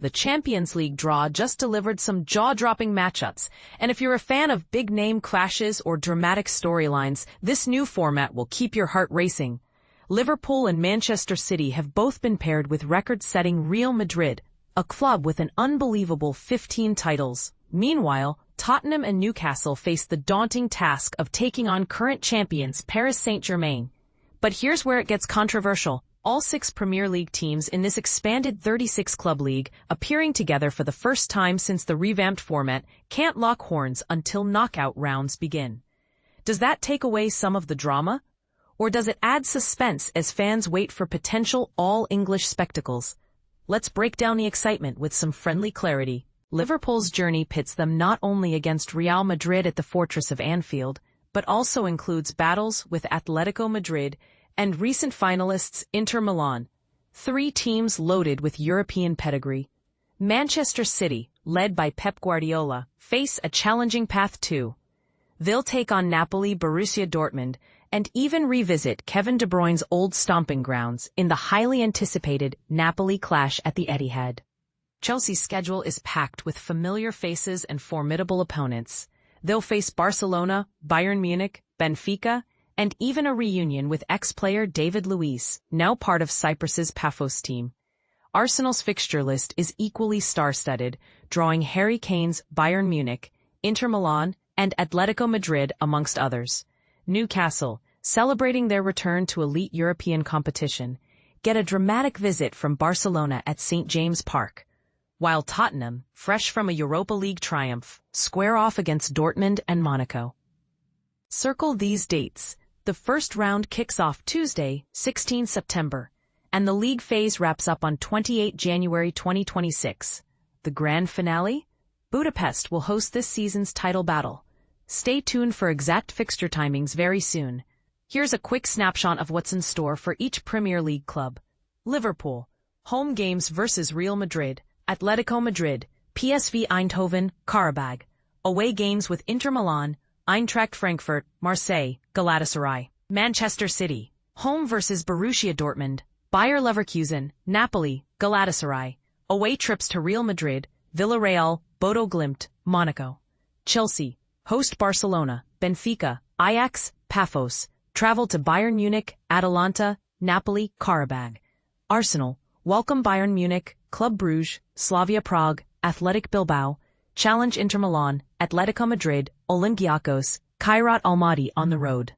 The Champions League draw just delivered some jaw-dropping matchups, and if you're a fan of big-name clashes or dramatic storylines, this new format will keep your heart racing. Liverpool and Manchester City have both been paired with record-setting Real Madrid, a club with an unbelievable 15 titles. Meanwhile, Tottenham and Newcastle face the daunting task of taking on current champions Paris Saint-Germain. But here's where it gets controversial. All 6 Premier League teams in this expanded 36-club league, appearing together for the first time since the revamped format, can't lock horns until knockout rounds begin. Does that take away some of the drama? Or does it add suspense as fans wait for potential all-English spectacles? Let's break down the excitement with some friendly clarity. Liverpool's journey pits them not only against Real Madrid at the Fortress of Anfield, but also includes battles with Atletico Madrid and recent finalists Inter Milan, 3 teams loaded with European pedigree. Manchester City, led by Pep Guardiola, face a challenging path too. They'll take on Napoli, Borussia Dortmund, and even revisit Kevin De Bruyne's old stomping grounds in the highly anticipated Napoli clash at the Etihad. Chelsea's schedule is packed with familiar faces and formidable opponents. They'll face Barcelona, Bayern Munich, Benfica, and even a reunion with ex-player David Luiz, now part of Cyprus's Paphos team. Arsenal's fixture list is equally star-studded, drawing Harry Kane's Bayern Munich, Inter Milan, and Atletico Madrid amongst others. Newcastle, celebrating their return to elite European competition, get a dramatic visit from Barcelona at St. James Park, while Tottenham, fresh from a Europa League triumph, square off against Dortmund and Monaco. Circle these dates. The first round kicks off Tuesday, 16 September, and the league phase wraps up on 28 January 2026. The grand finale? Budapest will host this season's title battle. Stay tuned for exact fixture timings very soon. Here's a quick snapshot of what's in store for each Premier League club. Liverpool, home games versus Real Madrid, Atletico Madrid, PSV Eindhoven, Karabag. Away games with Inter Milan, Eintracht Frankfurt, Marseille, Galatasaray. Manchester City, home versus Borussia Dortmund, Bayer Leverkusen, Napoli, Galatasaray. Away trips to Real Madrid, Villarreal, Bodo Glimt, Monaco. Chelsea, host Barcelona, Benfica, Ajax, Paphos. Travel to Bayern Munich, Atalanta, Napoli, Karabag. Arsenal, welcome Bayern Munich, Club Brugge, Slavia Prague, Athletic Bilbao. Challenge Inter Milan, Atletico Madrid, Olympiacos, Kairat Almaty on the road.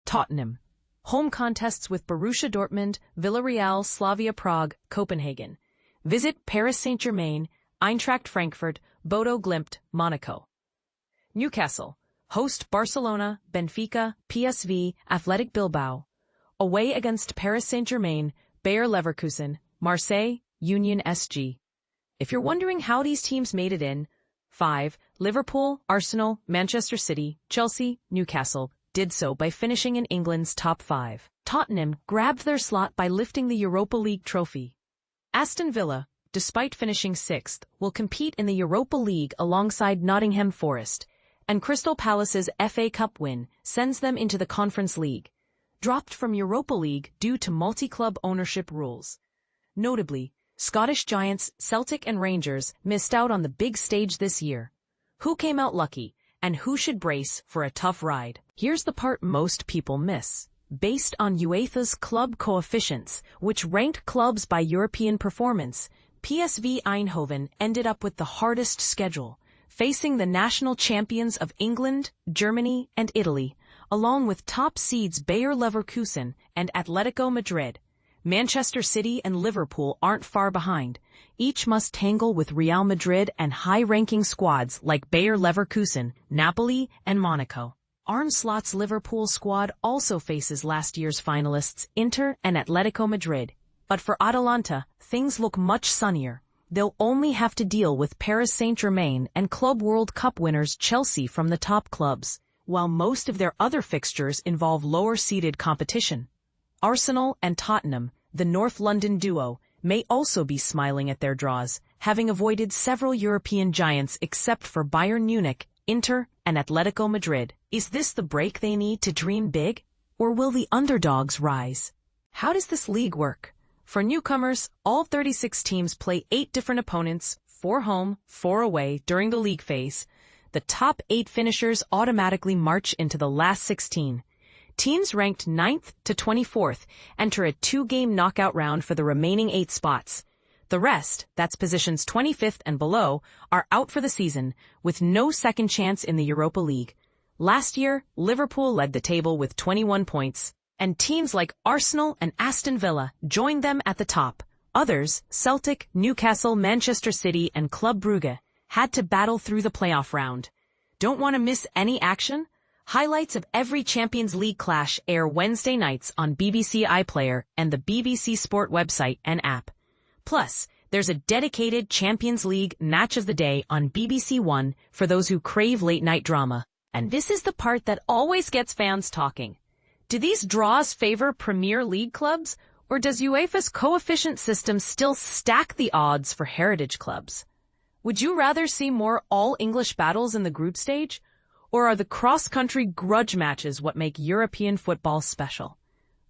Tottenham, home contests with Borussia Dortmund, Villarreal, Slavia Prague, Copenhagen. Visit Paris Saint-Germain, Eintracht Frankfurt, Bodo Glimt, Monaco. Newcastle, host Barcelona, Benfica, PSV, Athletic Bilbao. Away against Paris Saint-Germain, Bayer Leverkusen, Marseille, Union SG. If you're wondering how these teams made it in, 5. Liverpool, Arsenal, Manchester City, Chelsea, Newcastle did so by finishing in England's top 5. Tottenham grabbed their slot by lifting the Europa League trophy. Aston Villa, despite finishing 6th, will compete in the Europa League alongside Nottingham Forest, and Crystal Palace's FA Cup win sends them into the Conference League, dropped from Europa League due to multi-club ownership rules. Notably, Scottish giants Celtic and Rangers missed out on the big stage this year. Who came out lucky, and who should brace for a tough ride? Here's the part most people miss. Based on UEFA's club coefficients, which ranked clubs by European performance, PSV Eindhoven ended up with the hardest schedule, facing the national champions of England, Germany, and Italy, along with top seeds Bayer Leverkusen and Atletico Madrid. Manchester City and Liverpool aren't far behind. Each must tangle with Real Madrid and high-ranking squads like Bayer Leverkusen, Napoli, and Monaco. Arne Slot's Liverpool squad also faces last year's finalists Inter and Atletico Madrid. But for Atalanta, things look much sunnier. They'll only have to deal with Paris Saint-Germain and Club World Cup winners Chelsea from the top clubs, while most of their other fixtures involve lower-seeded competition. Arsenal and Tottenham, the North London duo, may also be smiling at their draws, having avoided several European giants except for Bayern Munich, Inter, and Atletico Madrid. Is this the break they need to dream big? Or will the underdogs rise? How does this league work? For newcomers, all 36 teams play 8 different opponents, 4 home, 4 away, during the league phase. The top 8 finishers automatically march into the last 16. Teams ranked 9th to 24th enter a 2-game knockout round for the remaining 8 spots. The rest, that's positions 25th and below, are out for the season, with no second chance in the Europa League. Last year, Liverpool led the table with 21 points, and teams like Arsenal and Aston Villa joined them at the top. Others, Celtic, Newcastle, Manchester City, and Club Brugge, had to battle through the playoff round. Don't want to miss any action? Highlights of every Champions League clash air Wednesday nights on BBC iPlayer and the BBC Sport website and app. Plus, there's a dedicated Champions League Match of the Day on BBC One for those who crave late-night drama. And this is the part that always gets fans talking. Do these draws favor Premier League clubs, or does UEFA's coefficient system still stack the odds for heritage clubs? Would you rather see more all-English battles in the group stage? Or are the cross-country grudge matches what make European football special?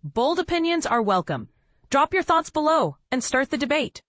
Bold opinions are welcome. Drop your thoughts below and start the debate.